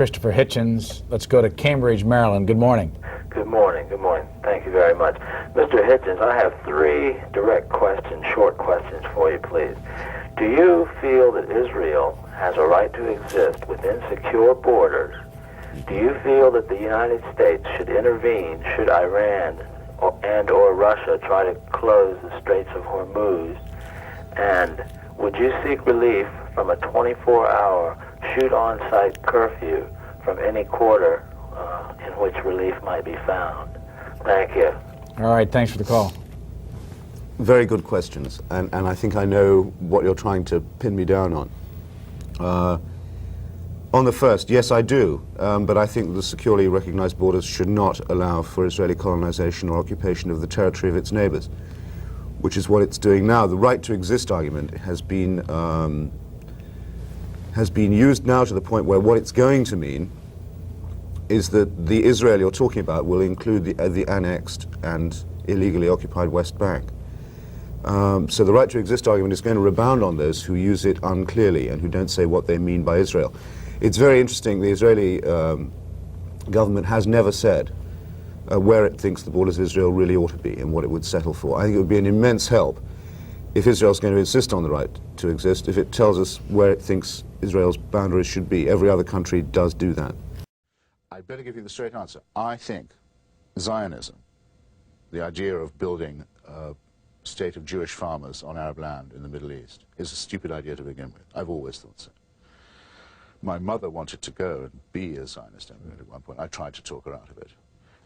Christopher Hitchens. Let's go to Cambridge, Maryland. Good morning. Good morning. Good morning. Thank you very much. Mr. Hitchens, I have three direct questions, short questions for you, please. Do you feel that Israel has a right to exist within secure borders? Do you feel that the United States should intervene should Iran or Russia try to close the Straits of Hormuz? And would you seek relief from a 24-hour shoot-on-site curfew from any quarter in which relief might be found? Thank you. All right, thanks for the call. Very good questions, and I think I know what you're trying to pin me down on. On the first, yes, I do, but I think the securely recognized borders should not allow for Israeli colonization or occupation of the territory of its neighbors, which is what it's doing now. The right to exist argument has been used now to the point where what it's going to mean is that the Israel you're talking about will include the annexed and illegally occupied West Bank. So the right to exist argument is going to rebound on those who use it unclearly and who don't say what they mean by Israel. It's very interesting, the Israeli government has never said where it thinks the borders of Israel really ought to be and what it would settle for. I think it would be an immense help if Israel's going to insist on the right to exist, if it tells us where it thinks Israel's boundaries should be. Every other country does do that. I'd better give you the straight answer. I think Zionism, the idea of building a state of Jewish farmers on Arab land in the Middle East, is a stupid idea to begin with. I've always thought so. My mother wanted to go and be a Zionist immigrant at one point. I tried to talk her out of it.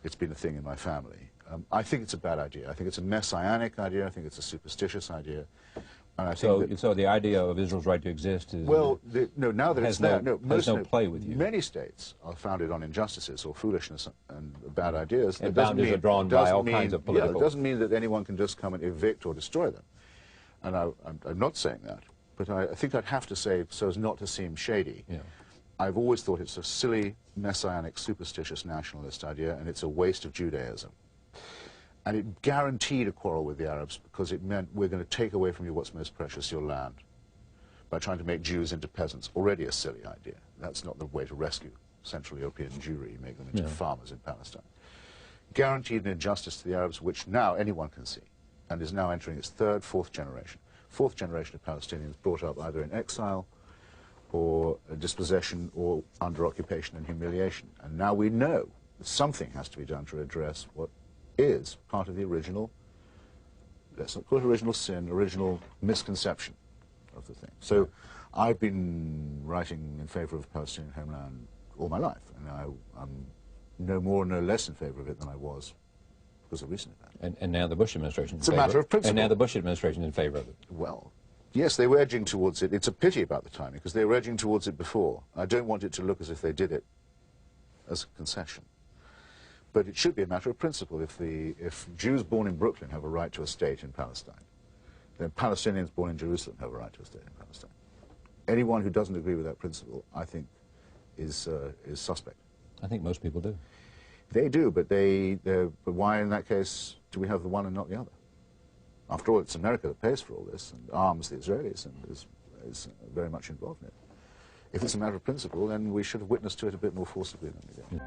It's been a thing in my family. I think it's a bad idea. I think it's a messianic idea. I think it's a superstitious idea. And I think so the idea of Israel's right to exist is... Well, no, now that it's there... has no play with you. Many states are founded on injustices or foolishness and bad ideas. And boundaries are drawn by all kinds of political... Yeah, it doesn't mean that anyone can just come and evict or destroy them. And I'm not saying that. But I think I'd have to say, so as not to seem shady, yeah. I've always thought it's a silly, messianic, superstitious nationalist idea, and it's a waste of Judaism. And it guaranteed a quarrel with the Arabs because it meant we're going to take away from you what's most precious, your land, by trying to make Jews into peasants. Already a silly idea. That's not the way to rescue Central European Jewry, make them into farmers in Palestine. Guaranteed an injustice to the Arabs, which now anyone can see, and is now entering its third, fourth generation. Fourth generation of Palestinians brought up either in exile or dispossession or under occupation and humiliation. And now we know that something has to be done to address what is part of the original, let's not call it original sin, original misconception of the thing. So I've been writing in favor of Palestinian homeland all my life, and I'm no more, no less in favor of it than I was because of recent events. And now the Bush administration is in favor. It's a matter of principle. And now the Bush administration is in favor of it. Well, yes, they were edging towards it. It's a pity about the timing, because they were edging towards it before. I don't want it to look as if they did it as a concession. But it should be a matter of principle. If Jews born in Brooklyn have a right to a state in Palestine, then Palestinians born in Jerusalem have a right to a state in Palestine. Anyone who doesn't agree with that principle, I think, is suspect. I think most people do. They do, but but why in that case do we have the one and not the other? After all, it's America that pays for all this and arms the Israelis and is very much involved in it. If it's a matter of principle, then we should have witnessed to it a bit more forcibly than we did.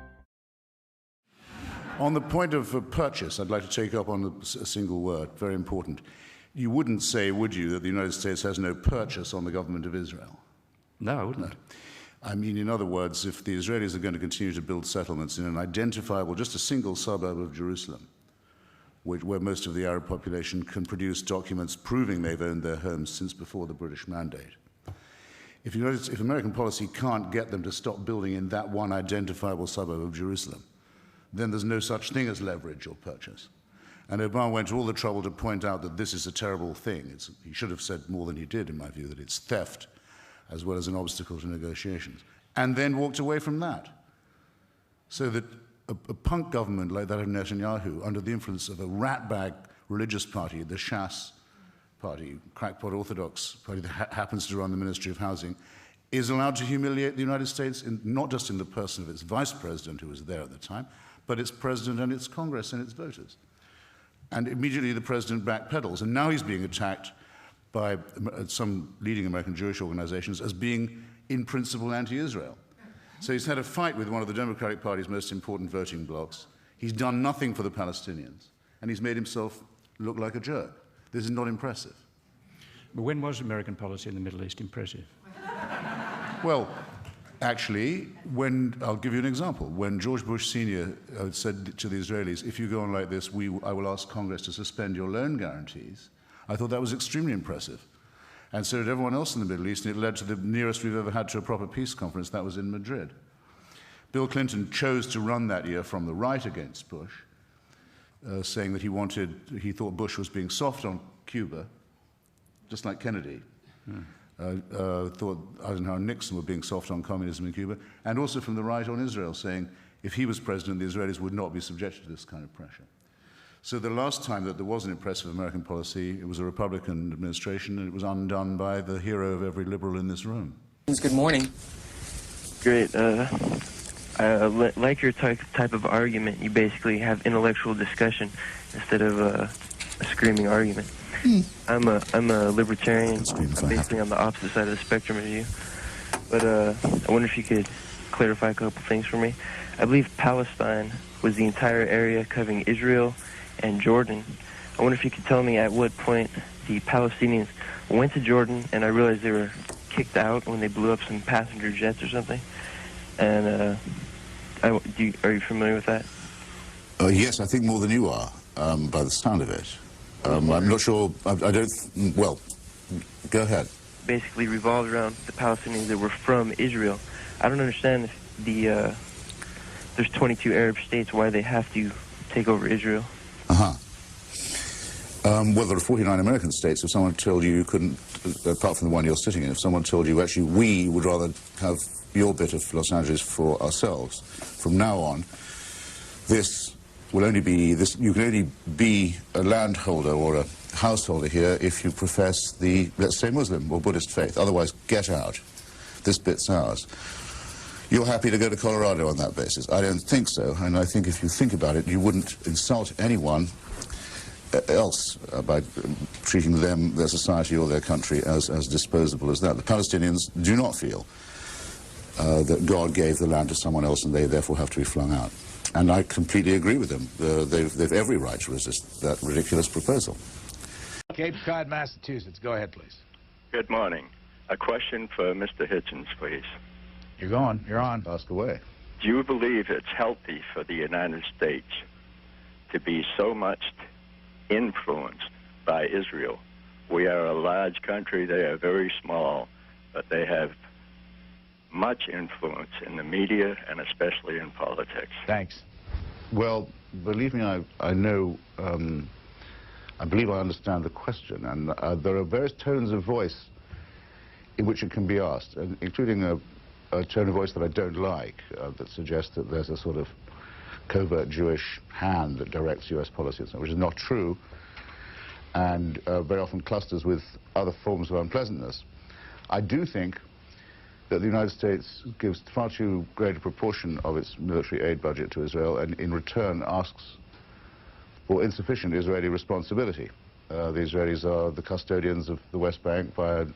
On the point of purchase, I'd like to take up on a single word, very important. You wouldn't say, would you, that the United States has no purchase on the government of Israel? No, I wouldn't. No. I mean, in other words, if the Israelis are going to continue to build settlements in an identifiable, just a single suburb of Jerusalem, where most of the Arab population can produce documents proving they've owned their homes since before the British Mandate. If American policy can't get them to stop building in that one identifiable suburb of Jerusalem, then there's no such thing as leverage or purchase. And Obama went to all the trouble to point out that this is a terrible thing. He should have said more than he did, in my view, that it's theft as well as an obstacle to negotiations, and then walked away from that. So that a punk government like that of Netanyahu, under the influence of a ratbag religious party, the Shas party, crackpot Orthodox party that happens to run the Ministry of Housing, is allowed to humiliate the United States, not just in the person of its vice president, who was there at the time, but its president and its Congress and its voters. And immediately the president backpedals, and now he's being attacked by some leading American Jewish organizations as being, in principle, anti-Israel. So he's had a fight with one of the Democratic Party's most important voting blocs. He's done nothing for the Palestinians, and he's made himself look like a jerk. This is not impressive. But when was American policy in the Middle East impressive? Well, actually, I'll give you an example. When George Bush Sr. Said to the Israelis, if you go on like this, I will ask Congress to suspend your loan guarantees, I thought that was extremely impressive. And so did everyone else in the Middle East, and it led to the nearest we've ever had to a proper peace conference. That was in Madrid. Bill Clinton chose to run that year from the right against Bush, saying that he thought Bush was being soft on Cuba, just like Kennedy. Thought Eisenhower and Nixon were being soft on communism in Cuba, and also from the right on Israel, saying if he was president, the Israelis would not be subjected to this kind of pressure. So the last time that there was an impressive American policy, it was a Republican administration, and it was undone by the hero of every liberal in this room. Good morning. Great. I like your type of argument. You basically have intellectual discussion instead of a screaming argument. I'm a libertarian. I'm basically on the opposite side of the spectrum as you. But I wonder if you could clarify a couple things for me. I believe Palestine was the entire area covering Israel and Jordan. I wonder if you could tell me at what point the Palestinians went to Jordan, and I realized they were kicked out when they blew up some passenger jets or something. And are you familiar with that? Yes, I think more than you are, by the sound of it. I'm not sure, well, go ahead. Basically revolved around the Palestinians that were from Israel. I don't understand if there's 22 Arab states, why they have to take over Israel. Well, there are 49 American states. If someone told you couldn't, apart from the one you're sitting in, if someone told you, actually, we would rather have your bit of Los Angeles for ourselves, from now on, this will only be, you can only be a landholder or a householder here if you profess the, let's say, Muslim or Buddhist faith. Otherwise, get out. This bit's ours. You're happy to go to Colorado on that basis? I don't think so, and I think if you think about it, you wouldn't insult anyone else by treating them, their society or their country as disposable as that. The Palestinians do not feel that God gave the land to someone else and they therefore have to be flung out. And I completely agree with them. They've every right to resist that ridiculous proposal. Cape Cod, Massachusetts. Go ahead, please. Good morning. A question for Mr. Hitchens, please. You're going. You're on. Ask away. Do you believe it's healthy for the United States to be so much influenced by Israel? We are a large country. They are very small, but they have much influence in the media and especially in politics. Thanks. Well, believe me, I know, I believe I understand the question, and there are various tones of voice in which it can be asked, including a tone of voice that I don't like, that suggests that there's a sort of covert Jewish hand that directs U.S. policy, which is not true, and very often clusters with other forms of unpleasantness. I do think that the United States gives far too great a proportion of its military aid budget to Israel and in return asks for insufficient Israeli responsibility. The Israelis are the custodians of the West Bank by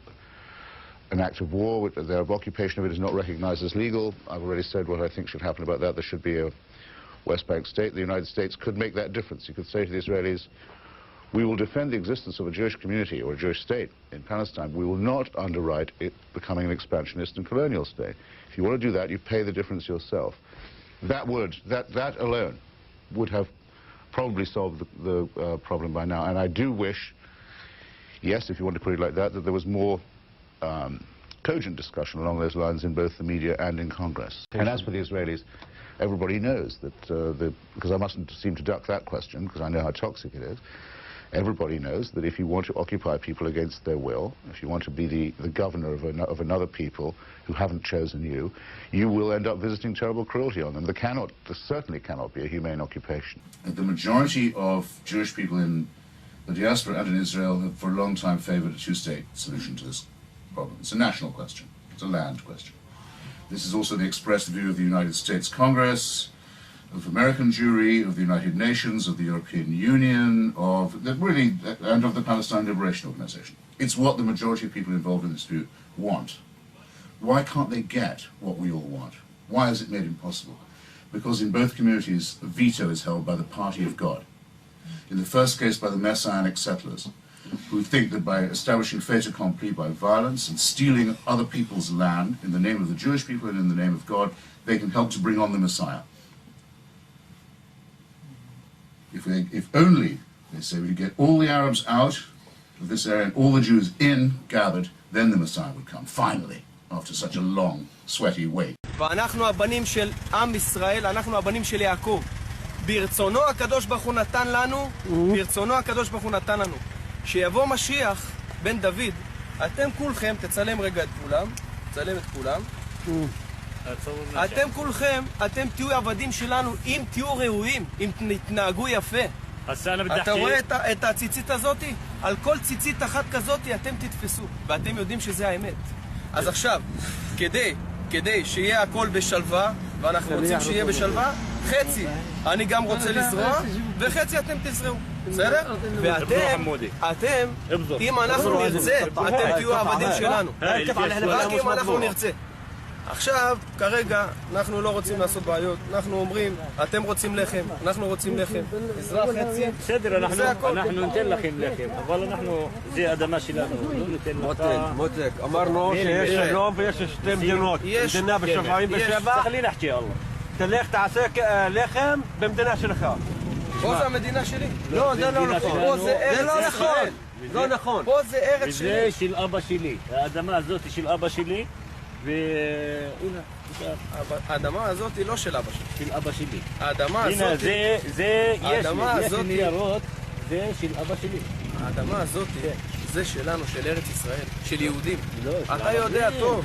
an act of war. Their occupation of it is not recognized as legal. I've already said what I think should happen about that. There should be a West Bank state. The United States could make that difference. You could say to the Israelis, we will defend the existence of a Jewish community or a Jewish state in Palestine. We will not underwrite it becoming an expansionist and colonial state. If you want to do that, you pay the difference yourself. That alone would have probably solved the problem by now. And I do wish, yes, if you want to put it like that, that there was more cogent discussion along those lines in both the media and in Congress. And as for the Israelis, everybody knows that, because I mustn't seem to duck that question, because I know how toxic it is, everybody knows that if you want to occupy people against their will, if you want to be the governor of another people who haven't chosen you, you will end up visiting terrible cruelty on them. There certainly cannot be a humane occupation. The majority of Jewish people in the diaspora and in Israel have for a long time favored a two-state solution to this problem. It's a national question. It's a land question. This is also the expressed view of the United States Congress, of American Jewry, of the United Nations, of the European Union, and of the Palestine Liberation Organization. It's what the majority of people involved in this view want. Why can't they get what we all want? Why is it made impossible? Because in both communities, a veto is held by the party of God. In the first case, by the Messianic settlers, who think that by establishing fait accompli by violence and stealing other people's land in the name of the Jewish people and in the name of God, they can help to bring on the Messiah. If only, they say, we could get all the Arabs out of this area and all the Jews in, gathered, then the Messiah would come, finally, after such a long, sweaty wait. ואנחנו הבנים של עם ישראל, אנחנו הבנים של יעקב. ברצונו הקדוש ברוך הוא נתן לנו, ברצונו הקדוש ברוך הוא נתן לנו. שיבוא משיח, בן דוד, אתם כולכם, תצלם רגע את כולם, תצלם את כולם. אתם כולכם, אתם תהיו עבדים שלנו, אם תהיו ראויים, אם תתנהגו יפה. אתה רואה את הציצית הזאת? על כל ציצית אחת כזאת אתם תתפסו, ואתם יודעים שזה האמת. אז עכשיו, כדי שיהיה הכל בשלווה, ואנחנו רוצים שיהיה בשלווה, חצי אני גם רוצה לזרוע, וחצי אתם תזרעו. בסדר? ואתם, אם אנחנו נרצה, אתם תהיו עבדים שלנו. רק אם אנחנו נרצה. עכשיו, כרגע, אנחנו לא רוצים לעשות בעיות. אנחנו אומרים, אתם רוצים לחם, אנחנו רוצים לחם. אזרח חצי, בסדר, אנחנו ניתן לכם לחם, אבל אנחנו, זה אדמה שלנו, לא ניתן לך. מותק, אמרנו שיש שלום ויש שתי מדינות. מדינה ב-77, תלך תעשה לחם במדינה שלך. פה זה המדינה שלי. לא, זה לא נכון. פה זה ארץ ישראל. לא נכון. פה זה ארץ שלי. וזה של אבא שלי. האדמה הזאת היא של אבא שלי. האדמה הזאת היא לא של אבא שלי. של אבא שלי. האדמה הזאת... הנה, זה יש לי ניירות, זה של אבא שלי. האדמה הזאת זה שלנו, של ארץ ישראל, של יהודים. אתה יודע טוב.